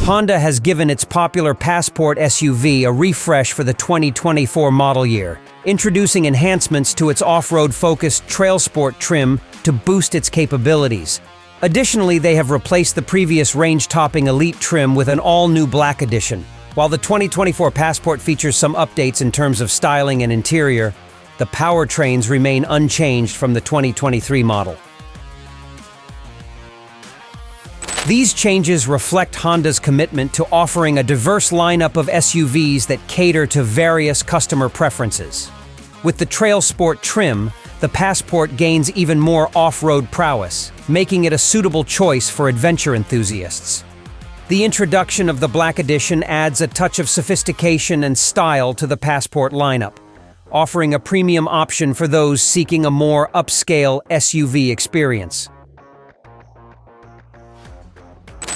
Honda has given its popular Passport SUV a refresh for the 2024 model year, introducing enhancements to its off-road-focused Trailsport trim to boost its capabilities. Additionally, they have replaced the previous range-topping Elite trim with an all-new Black edition. While the 2024 Passport features some updates in terms of styling and interior, the powertrains remain unchanged from the 2023 model. These changes reflect Honda's commitment to offering a diverse lineup of SUVs that cater to various customer preferences. With the Trailsport trim, the Passport gains even more off-road prowess, making it a suitable choice for adventure enthusiasts. The introduction of the Black Edition adds a touch of sophistication and style to the Passport lineup, offering a premium option for those seeking a more upscale SUV experience.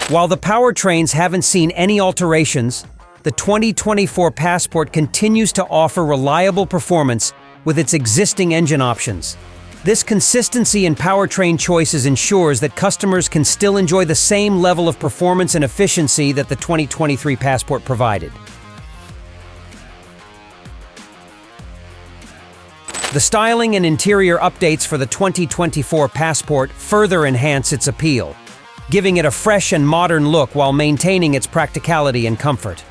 While the powertrains haven't seen any alterations, the 2024 Passport continues to offer reliable performance with its existing engine options. This consistency in powertrain choices ensures that customers can still enjoy the same level of performance and efficiency that the 2023 Passport provided. The styling and interior updates for the 2024 Passport further enhance its appeal, giving it a fresh and modern look while maintaining its practicality and comfort.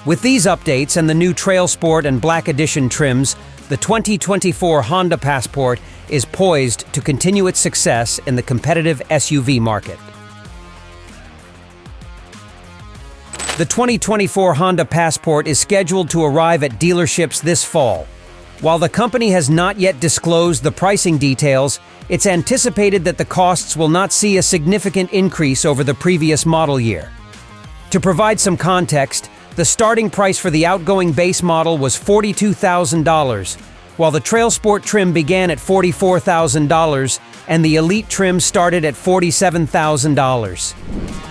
With these updates and the new Trailsport and Black Edition trims, the 2024 Honda Passport is poised to continue its success in the competitive SUV market. The 2024 Honda Passport is scheduled to arrive at dealerships this fall. While the company has not yet disclosed the pricing details, it's anticipated that the costs will not see a significant increase over the previous model year. To provide some context, the starting price for the outgoing base model was $42,000, while the Trailsport trim began at $44,000 and the Elite trim started at $47,000.